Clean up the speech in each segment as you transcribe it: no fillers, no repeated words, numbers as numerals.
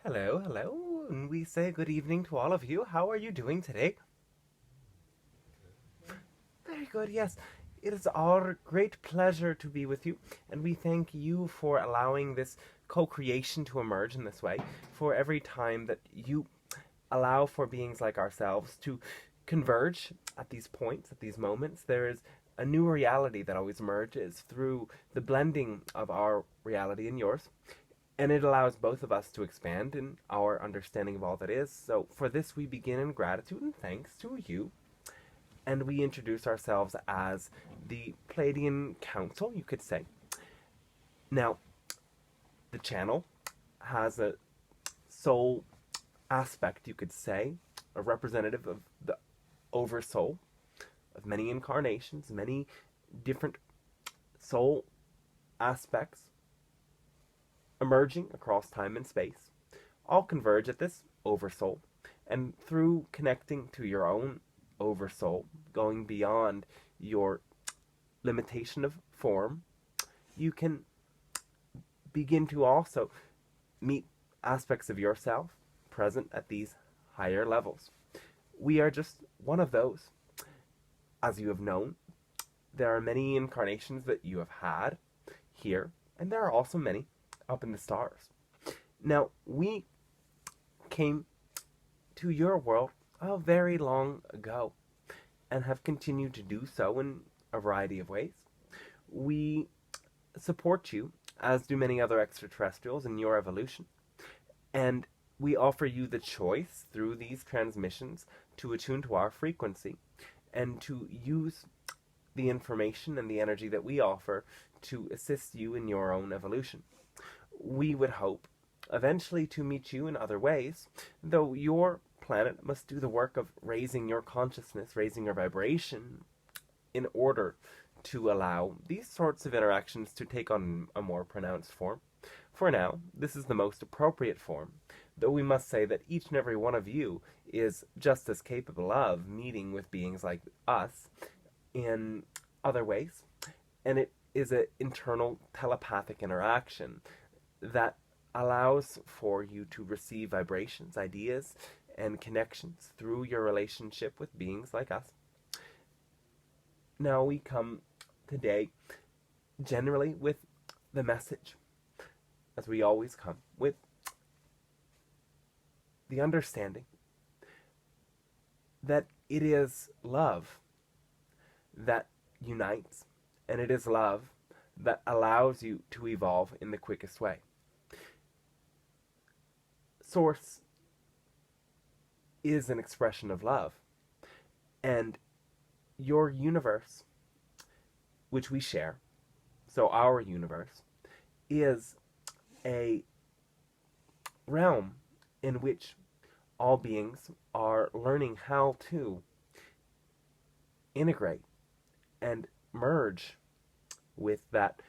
Hello, hello, and we say good evening to all of you. How are you doing today? Very good, yes. It is our great pleasure to be with you, and we thank you for allowing this co creation to emerge in this way. For every time that you allow for beings like ourselves to converge at these points, at these moments, there is a new reality that always emerges through the blending of our reality and yours. And it allows both of us to expand in our understanding of all that is. So, for this, we begin in gratitude and thanks to you. And we introduce ourselves as the Pleiadian Council, you could say. Now, the channel has a soul aspect, you could say, a representative of the oversoul of many incarnations, many different soul aspects emerging across time and space, all converge at this oversoul. And through connecting to your own oversoul, going beyond your limitation of form, you can begin to also meet aspects of yourself present at these higher levels. We are just one of those. As you have known, there are many incarnations that you have had here, and there are also many up in the stars. Now, we came to your world a very long ago and have continued to do so in a variety of ways. We support you, as do many other extraterrestrials, in your evolution, and we offer you the choice through these transmissions to attune to our frequency and to use the information and the energy that we offer to assist you in your own evolution. We would hope eventually to meet you in other ways, though your planet must do the work of raising your consciousness, raising your vibration, in order to allow these sorts of interactions to take on a more pronounced form. For now, this is the most appropriate form, though we must say that each and every one of you is just as capable of meeting with beings like us in other ways, and it is an internal telepathic interaction that allows for you to receive vibrations, ideas, and connections through your relationship with beings like us. Now we come today generally with the message, as we always come, with the understanding that it is love that unites, and it is love that allows you to evolve in the quickest way. Source is an expression of love, and your universe, which we share, so our universe, is a realm in which all beings are learning how to integrate and merge with that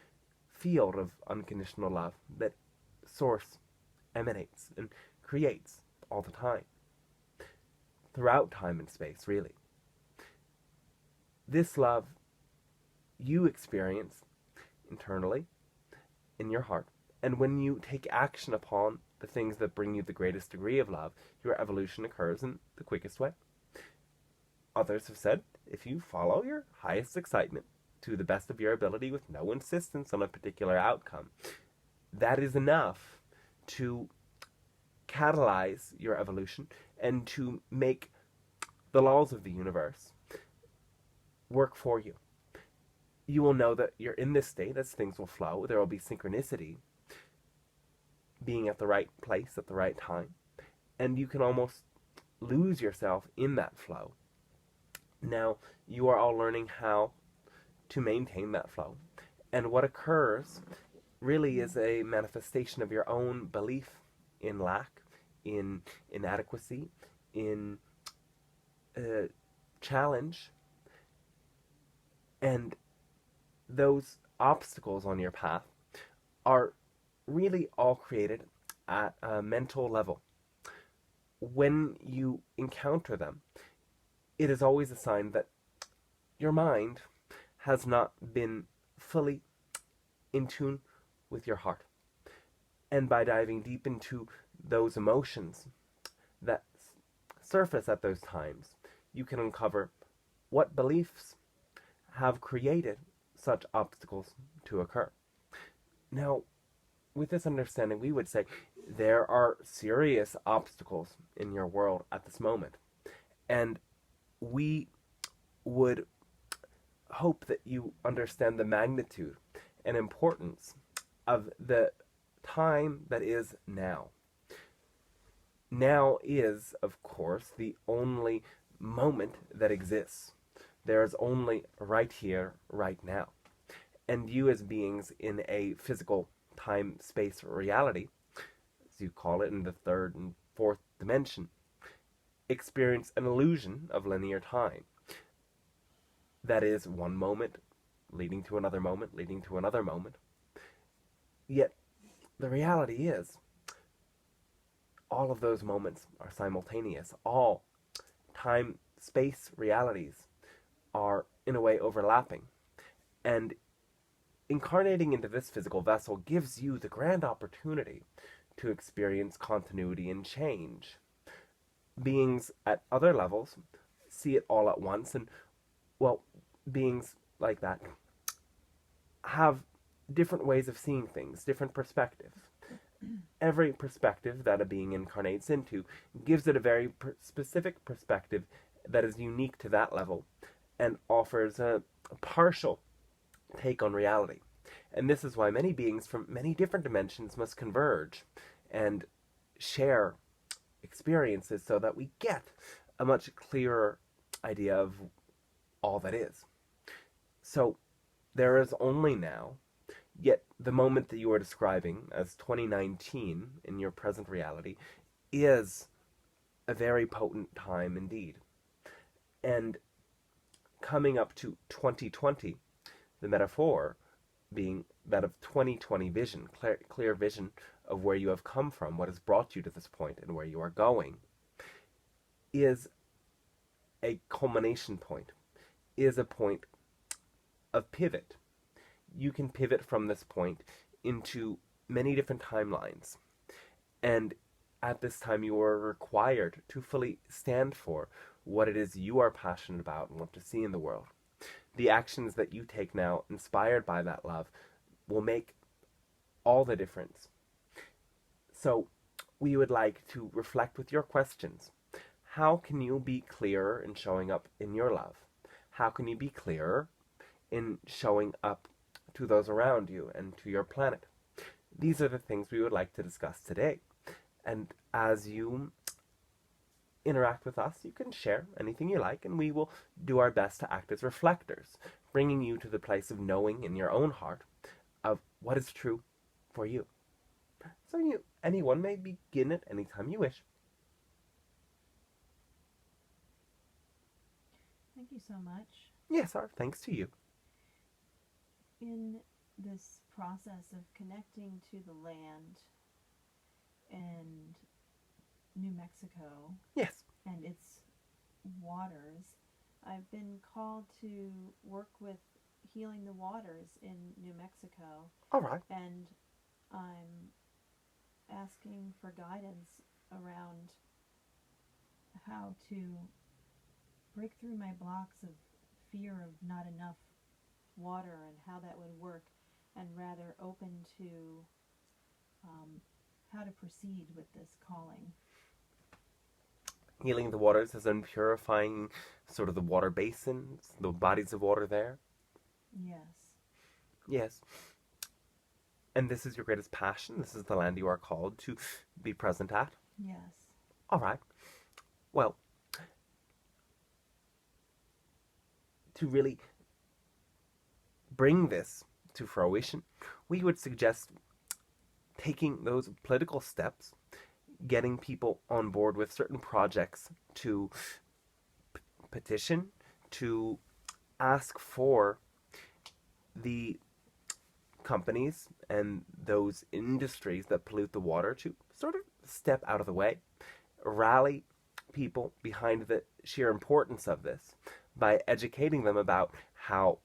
field of unconditional love that Source emanates and creates all the time, throughout time and space, really. This love you experience internally in your heart, and when you take action upon the things that bring you the greatest degree of love, your evolution occurs in the quickest way. Others have said, if you follow your highest excitement to the best of your ability with no insistence on a particular outcome, that is enough to catalyze your evolution and to make the laws of the universe work for you. You will know that you're in this state as things will flow. There will be synchronicity, being at the right place at the right time, and you can almost lose yourself in that flow. Now, you are all learning how to maintain that flow. And what occurs really is a manifestation of your own belief in lack, in inadequacy, in challenge. And those obstacles on your path are really all created at a mental level. When you encounter them, it is always a sign that your mind has not been fully in tune with your heart. And by diving deep into those emotions that surface at those times, you can uncover what beliefs have created such obstacles to occur. Now, with this understanding, we would say there are serious obstacles in your world at this moment. And we would hope that you understand the magnitude and importance of the time that is now. Now is, of course, the only moment that exists. There is only right here, right now. And you as beings in a physical time-space reality, as you call it in the third and fourth dimension, experience an illusion of linear time. That is one moment leading to another moment, leading to another moment. Yet, the reality is, all of those moments are simultaneous. All time-space realities are, in a way, overlapping. And incarnating into this physical vessel gives you the grand opportunity to experience continuity and change. Beings at other levels see it all at once, and, well, beings like that have different ways of seeing things, different perspectives. Every perspective that a being incarnates into gives it a very specific perspective that is unique to that level and offers a partial take on reality. And this is why many beings from many different dimensions must converge and share experiences so that we get a much clearer idea of all that is. So there is only now, yet the moment that you are describing as 2019 in your present reality is a very potent time indeed. And coming up to 2020, the metaphor being that of 2020 vision, clear vision of where you have come from, what has brought you to this point, and where you are going, is a culmination point, is a point of pivot. You can pivot from this point into many different timelines. And at this time, you are required to fully stand for what it is you are passionate about and want to see in the world. The actions that you take now, inspired by that love, will make all the difference. So, we would like to reflect with your questions. How can you be clearer in showing up in your love? How can you be clearer in showing up to those around you and to your planet? These are the things we would like to discuss today. And as you interact with us, you can share anything you like, and we will do our best to act as reflectors, bringing you to the place of knowing in your own heart of what is true for you. So anyone may begin at any time you wish. Thank you so much. Yes, our thanks to you. In this process of connecting to the land and New Mexico, yes, and its waters, I've been called to work with healing the waters in New Mexico. All right. And I'm asking for guidance around how to break through my blocks of fear of not enough water and how that would work, and rather open to how to proceed with this calling. Healing the waters as in purifying sort of the water basins, the bodies of water there? Yes. Yes. And this is your greatest passion? This is the land you are called to be present at? Yes. All right. Well, to really bring this to fruition, we would suggest taking those political steps, getting people on board with certain projects to petition, to ask for the companies and those industries that pollute the water to sort of step out of the way, rally people behind the sheer importance of this by educating them about how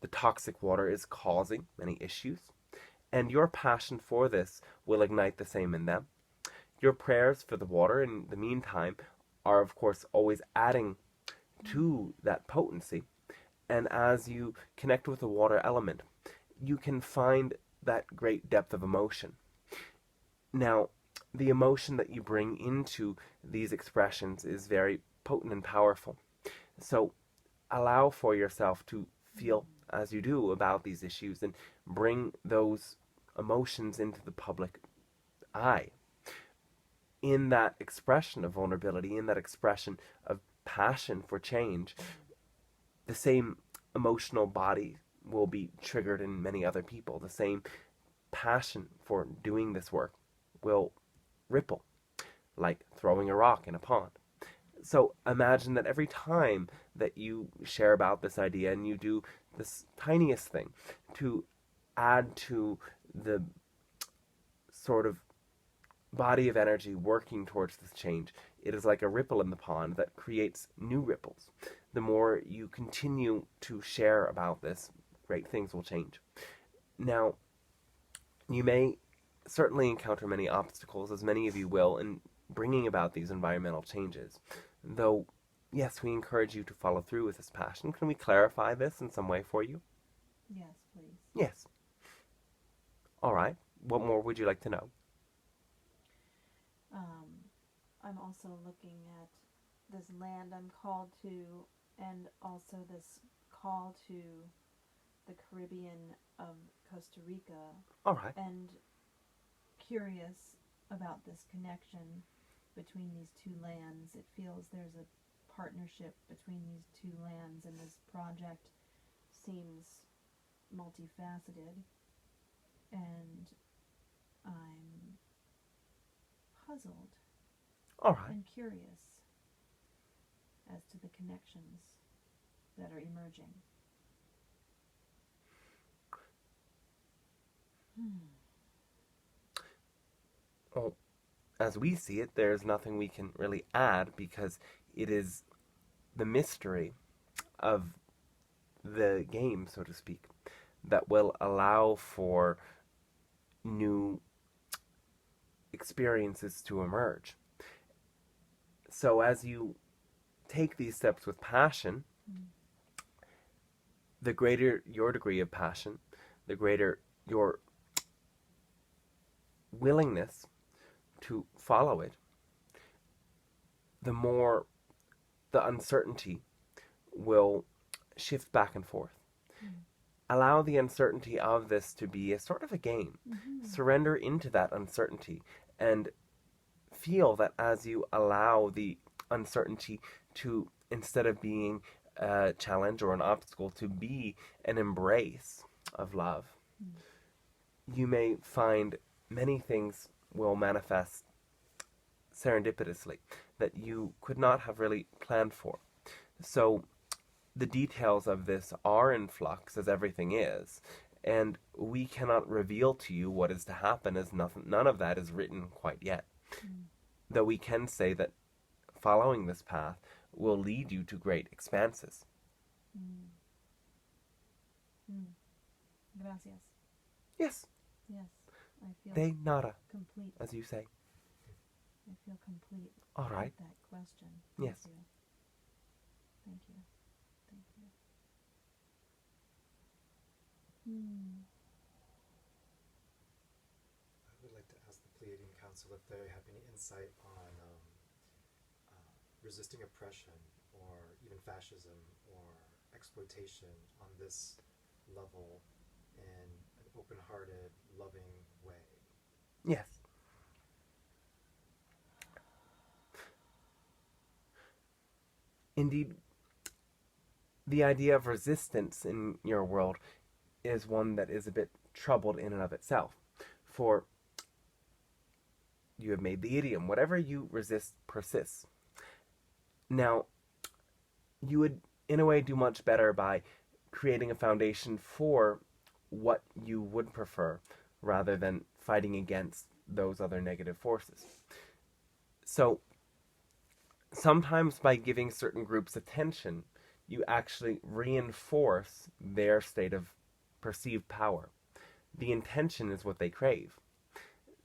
the toxic water is causing many issues, and your passion for this will ignite the same in them. Your prayers for the water in the meantime are, of course, always adding to that potency. And as you connect with the water element, you can find that great depth of emotion. Now, the emotion that you bring into these expressions is very potent and powerful. So allow for yourself to feel as you do about these issues and bring those emotions into the public eye. In that expression of vulnerability, in that expression of passion for change, the same emotional body will be triggered in many other people. The same passion for doing this work will ripple, like throwing a rock in a pond. So imagine that every time that you share about this idea and you do this tiniest thing to add to the sort of body of energy working towards this change, it is like a ripple in the pond that creates new ripples. The more you continue to share about this, great things will change. Now, you may certainly encounter many obstacles, as many of you will, in bringing about these environmental changes. Though, yes, we encourage you to follow through with this passion. Can we clarify this in some way for you? Yes, please. Yes. All right. What more would you like to know? I'm also looking at this land I'm called to, and also this call to the Caribbean of Costa Rica. All right. And curious about this connection between these two lands. It feels there's a partnership between these two lands, and this project seems multifaceted, and I'm puzzled All right. and curious as to the connections that are emerging. Well, as we see it, there's nothing we can really add because it is the mystery of the game, so to speak, that will allow for new experiences to emerge. So as you take these steps with passion, the greater your degree of passion, the greater your willingness to follow it, the more the uncertainty will shift back and forth. Allow the uncertainty of this to be a sort of a game. Surrender into that uncertainty and feel that as you allow the uncertainty to, instead of being a challenge or an obstacle, to be an embrace of love, you may find many things will manifest serendipitously that you could not have really planned for. So the details of this are in flux, as everything is, and we cannot reveal to you what is to happen, as none of that is written quite yet. Though we can say that following this path will lead you to great expanses. Gracias. Yes. Yes, I feel De nada, complete. as you say. I feel complete. All right. With that question. Yes. Thank you. Thank you. Thank you. I would like to ask the Pleiadian Council if they have any insight on resisting oppression or even fascism or exploitation on this level in an open-hearted, loving way. Yes. Indeed, the idea of resistance in your world is one that is a bit troubled in and of itself. For you have made the idiom, whatever you resist persists. Now, you would, in a way, do much better by creating a foundation for what you would prefer, rather than fighting against those other negative forces. So, sometimes by giving certain groups attention, you actually reinforce their state of perceived power. The intention is what they crave.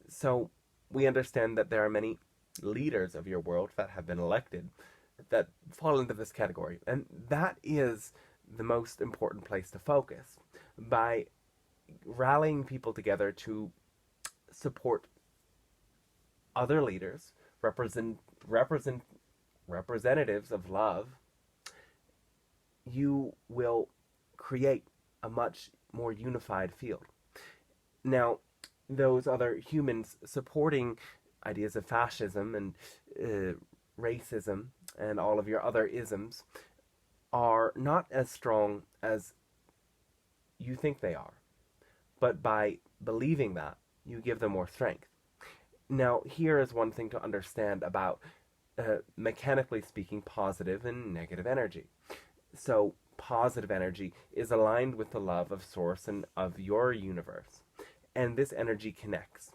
So, we understand that there are many leaders of your world that have been elected that fall into this category. And that is the most important place to focus. By rallying people together to support other leaders, representatives of love, you will create a much more unified field. Now, those other humans supporting ideas of fascism and racism and all of your other isms are not as strong as you think they are. But by believing that, you give them more strength. Now, here is one thing to understand about, mechanically speaking, positive and negative energy. So, positive energy is aligned with the love of Source and of your universe. And this energy connects.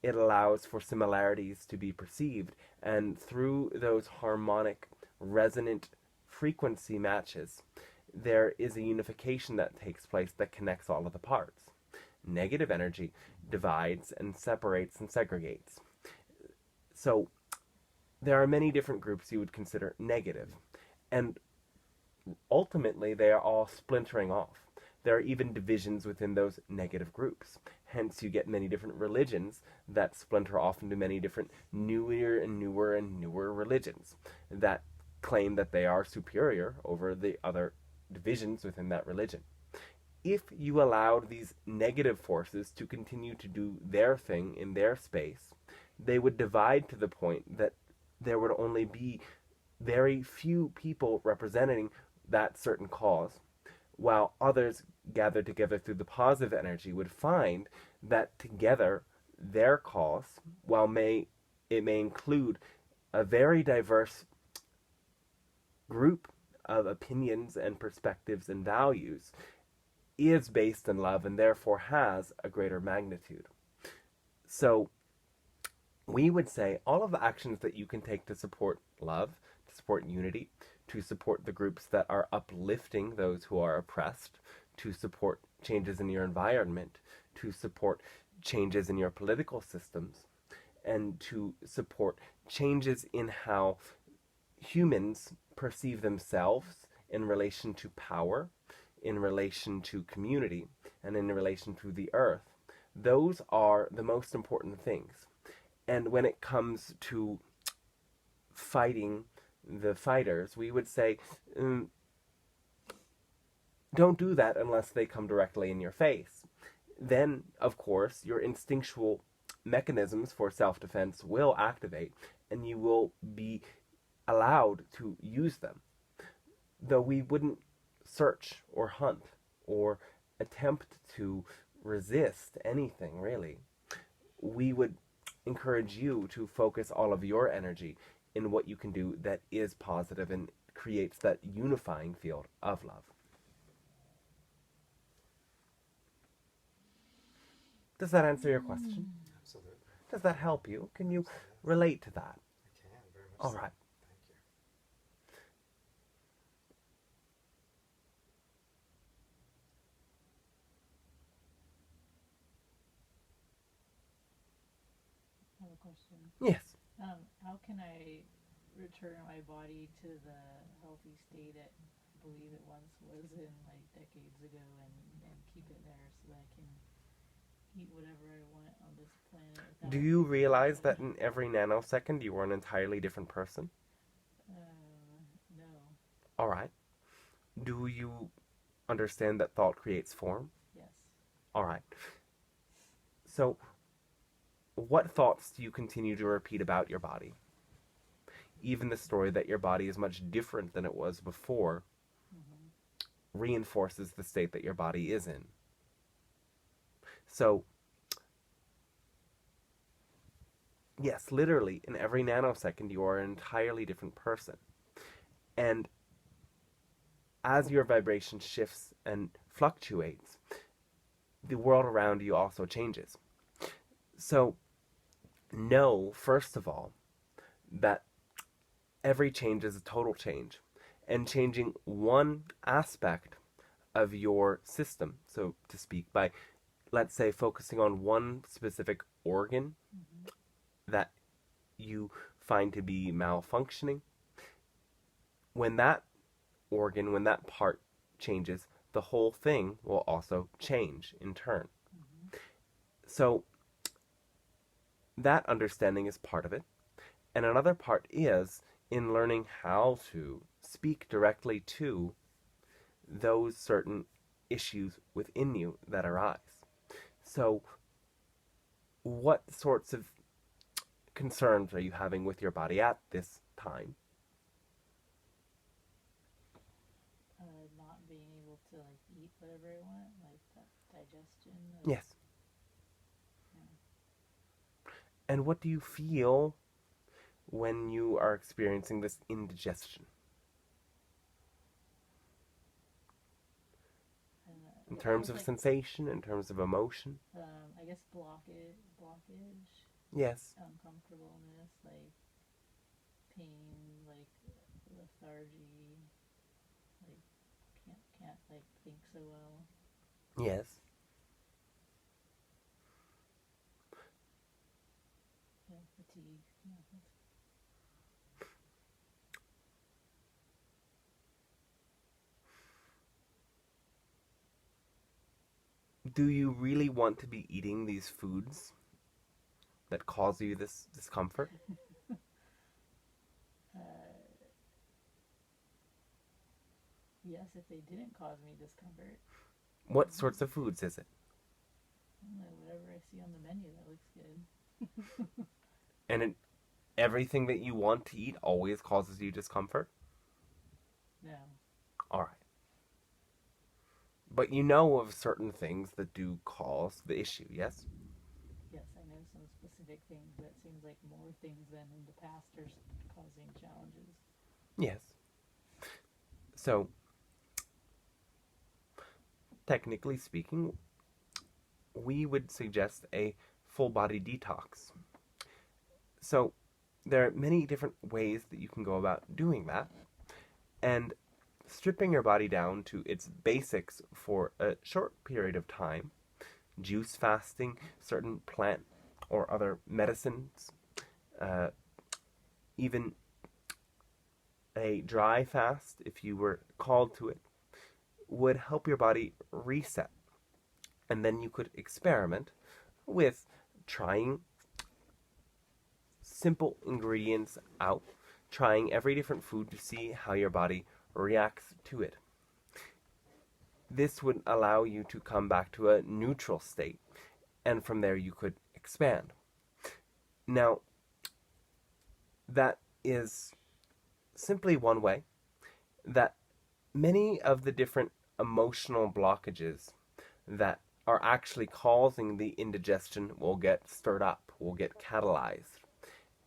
It allows for similarities to be perceived, and through those harmonic, resonant frequency matches, there is a unification that takes place that connects all of the parts. Negative energy divides and separates and segregates. So, there are many different groups you would consider negative, and ultimately they are all splintering off. There are even divisions within those negative groups. Hence, you get many different religions that splinter off into many different newer and newer and newer religions that claim that they are superior over the other divisions within that religion. If you allowed these negative forces to continue to do their thing in their space, they would divide to the point that there would only be very few people representing that certain cause, while others gathered together through the positive energy would find that together their cause, while it may include a very diverse group of opinions and perspectives and values, is based in love and therefore has a greater magnitude. So we would say all of the actions that you can take to support love, to support unity, to support the groups that are uplifting those who are oppressed, to support changes in your environment, to support changes in your political systems, and to support changes in how humans perceive themselves in relation to power, in relation to community, and in relation to the earth. Those are the most important things. And when it comes to fighting the fighters, we would say, don't do that unless they come directly in your face. Then, of course, your instinctual mechanisms for self-defense will activate, and you will be allowed to use them. Though we wouldn't search or hunt or attempt to resist anything, really. We would encourage you to focus all of your energy in what you can do that is positive and creates that unifying field of love. Does that answer your question? Absolutely. Does that help you? Can you relate to that? I can, very much All so. right. Thank you. I have a question. Yes. How can I return my body to the healthy state it I believe it once was in, like, decades ago, and keep it there so that I can eat whatever I want on this planet without... Do you realize that in every nanosecond you are an entirely different person? No. All right. Do you understand that thought creates form? Yes. All right. So, what thoughts do you continue to repeat about your body? Even the story that your body is much different than it was before reinforces the state that your body is in. So, yes, literally, in every nanosecond, you are an entirely different person. And as your vibration shifts and fluctuates, the world around you also changes. So, know, first of all, that every change is a total change. And changing one aspect of your system, so to speak, by, let's say, focusing on one specific organ that you find to be malfunctioning, when that organ, when that part changes, the whole thing will also change in turn. So that understanding is part of it. And another part is in learning how to speak directly to those certain issues within you that arise. So what sorts of concerns are you having with your body at this time? Not being able to like eat whatever I want, like that digestion. Yes. Yeah. And what do you feel when you are experiencing this indigestion? In terms of like, sensation, in terms of emotion? I guess blockage, Yes. uncomfortableness, like pain, like lethargy, like can't like think so well. Yes. Yeah, fatigue. Yeah, Do you really want to be eating these foods that cause you this discomfort? yes, if they didn't cause me discomfort. What sorts of foods is it? I don't know, whatever I see on the menu that looks good. And everything that you want to eat always causes you discomfort? No. Alright. But you know of certain things that do cause the issue, yes? Yes, I know some specific things, but it seems like more things than in the past are causing challenges. Yes. So, technically speaking, we would suggest a full body detox. So, there are many different ways that you can go about doing that. And stripping your body down to its basics for a short period of time, juice fasting, certain plant or other medicines, even a dry fast, if you were called to it, would help your body reset. And then you could experiment with trying simple ingredients out, trying every different food to see how your body reacts to it. This would allow you to come back to a neutral state, and from there you could expand. Now, that is simply one way that many of the different emotional blockages that are actually causing the indigestion will get stirred up, will get catalyzed.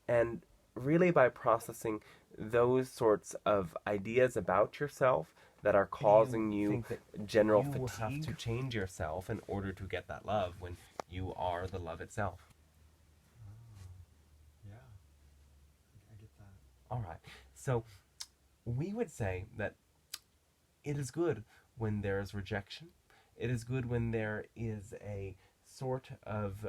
And really by processing those sorts of ideas about yourself that are causing you general fatigue. You have to change yourself in order to get that love when you are the love itself. Yeah, I get that. All right. So we would say that it is good when there is rejection. It is good when there is a sort of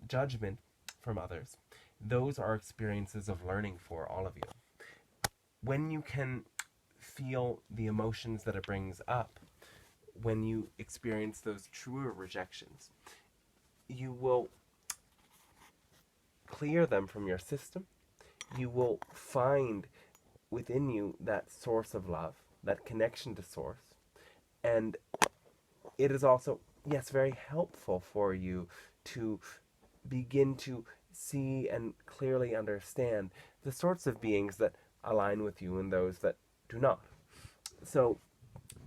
judgment from others. Those are experiences of learning for all of you. When you can feel the emotions that it brings up, when you experience those truer rejections, you will clear them from your system. You will find within you that source of love, that connection to source. And it is also, yes, very helpful for you to begin to see and clearly understand the sorts of beings that align with you and those that do not. So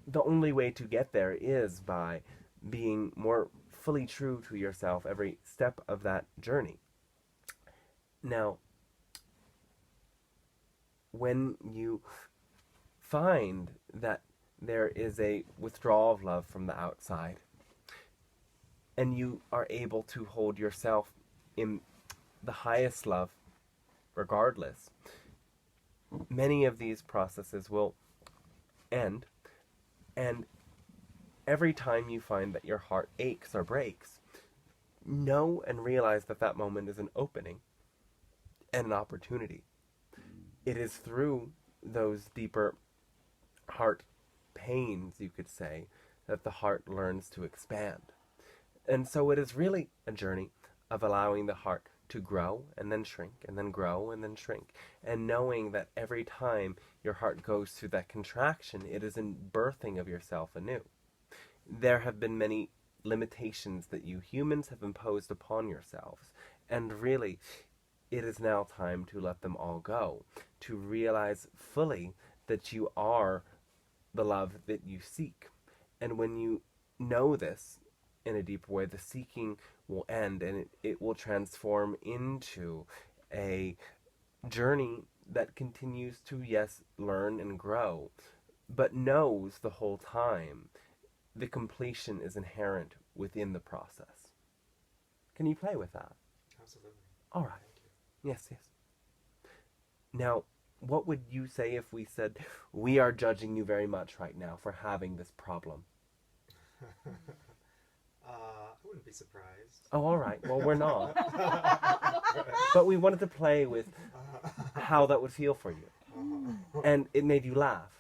the only way to get there is by being more fully true to yourself every step of that journey. Now, when you find that there is a withdrawal of love from the outside, and you are able to hold yourself in the highest love regardless, many of these processes will end. And every time you find that your heart aches or breaks, know and realize that that moment is an opening and an opportunity. It is through those deeper heart pains, you could say, that the heart learns to expand. And so it is really a journey of allowing the heart to grow and then shrink and then grow and then shrink. And knowing that every time your heart goes through that contraction, it is a birthing of yourself anew. There have been many limitations that you humans have imposed upon yourselves. And really, it is now time to let them all go. To realize fully that you are the love that you seek. And when you know this in a deeper way, the seeking will end, and it will transform into a journey that continues to, yes, learn and grow, but knows the whole time the completion is inherent within the process. Can you play with that? Absolutely. All right. Thank you. Yes, yes. Now, what would you say if we said, we are judging you very much right now for having this problem? I wouldn't be surprised. Oh, all right. Well, we're not. But we wanted to play with how that would feel for you. And it made you laugh.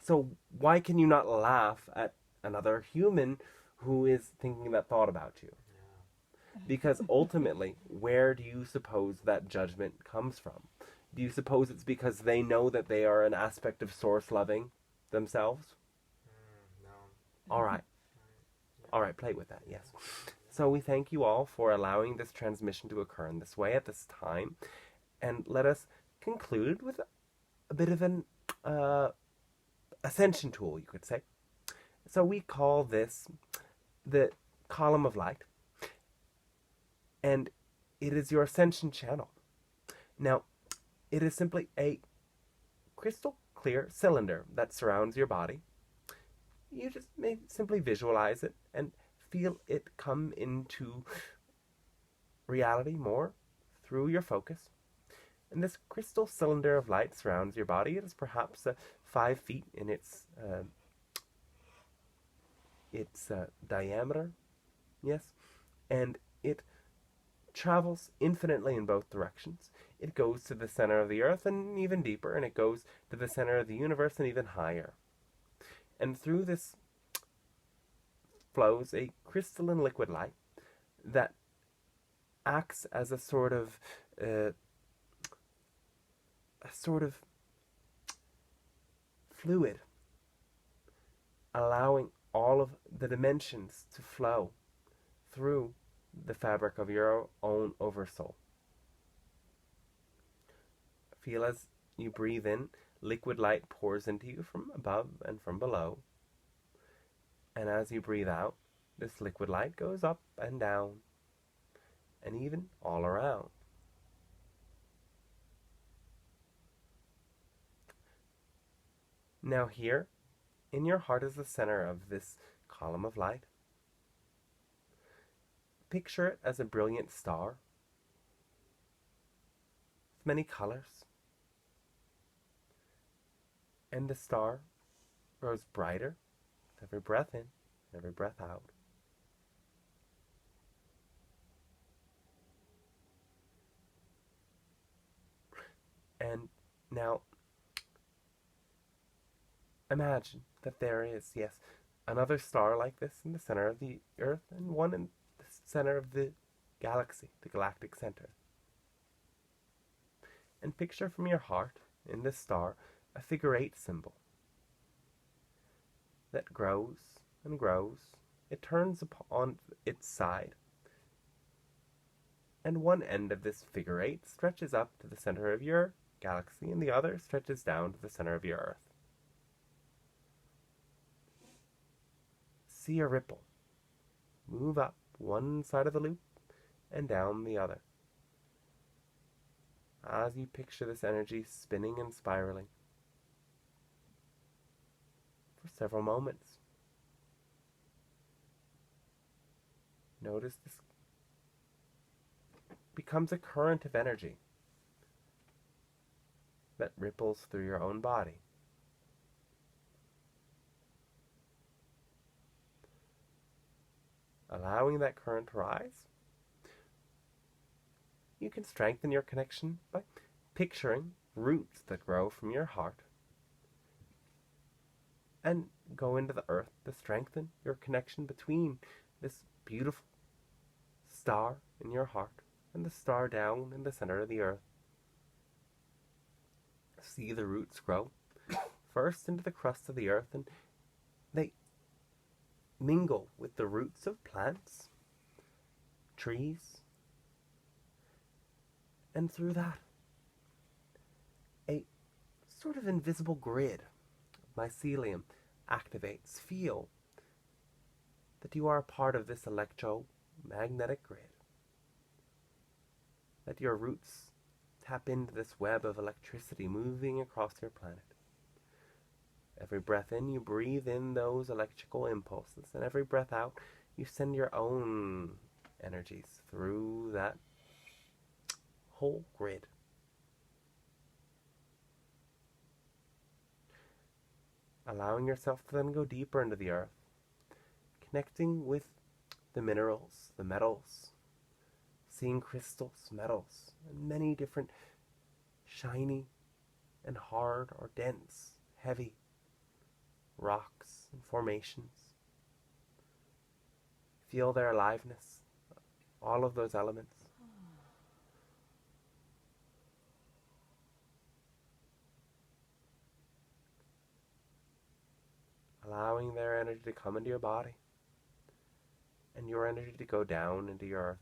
So why can you not laugh at another human who is thinking that thought about you? Yeah. Because ultimately, where do you suppose that judgment comes from? Do you suppose it's because they know that they are an aspect of source loving themselves? No. All right. All right, play with that, yes. So we thank you all for allowing this transmission to occur in this way at this time. And let us conclude with a bit of an ascension tool, you could say. So we call this the column of light. And it is your ascension channel. Now, it is simply a crystal clear cylinder that surrounds your body. You just may simply visualize it and feel it come into reality more through your focus. And this crystal cylinder of light surrounds your body. It is perhaps 5 feet in its diameter, yes, and it travels infinitely in both directions. It goes to the center of the earth and even deeper, and it goes to the center of the universe and even higher. And through this flows a crystalline liquid light that acts as a sort of fluid, allowing all of the dimensions to flow through the fabric of your own oversoul. Feel as you breathe in, liquid light pours into you from above and from below. And as you breathe out, this liquid light goes up and down, and even all around. Now here, in your heart is the center of this column of light. Picture it as a brilliant star with many colors. And the star grows brighter with every breath in, every breath out. And now, imagine that there is, yes, another star like this in the center of the Earth and one in the center of the galaxy, the Galactic Center. And picture from your heart, in this star, a figure 8 symbol that grows and grows. It turns upon its side, and one end of this figure 8 stretches up to the center of your galaxy, and the other stretches down to the center of your Earth. See a ripple move up one side of the loop and down the other, as you picture this energy spinning and spiraling for several moments. Notice this becomes a current of energy that ripples through your own body. Allowing that current to rise, you can strengthen your connection by picturing roots that grow from your heart and go into the earth to strengthen your connection between this beautiful star in your heart and the star down in the center of the earth. See the roots grow first into the crust of the earth, and they mingle with the roots of plants, trees, and through that, a sort of invisible grid of mycelium activates. Feel that you are a part of this electromagnetic grid. Let your roots tap into this web of electricity moving across your planet. Every breath in, you breathe in those electrical impulses, and every breath out, you send your own energies through that whole grid. Allowing yourself to then go deeper into the earth, connecting with the minerals, the metals, seeing crystals, metals, and many different shiny and hard or dense, heavy rocks and formations. Feel their aliveness, all of those elements. Allowing their energy to come into your body and your energy to go down into your earth.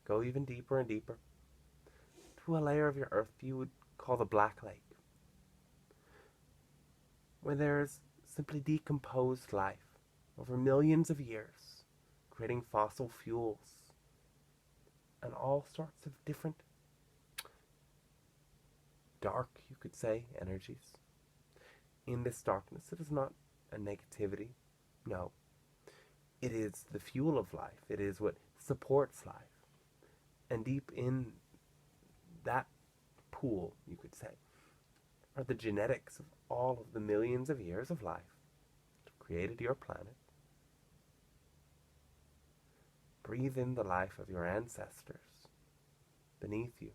Go even deeper and deeper to a layer of your earth you would call the Black Lake, where there is simply decomposed life over millions of years, creating fossil fuels and all sorts of different dark, you could say, energies. In this darkness, it is not a negativity, no. It is the fuel of life. It is what supports life. And deep in that pool, you could say, are the genetics of all of the millions of years of life that created your planet. Breathe in the life of your ancestors beneath you.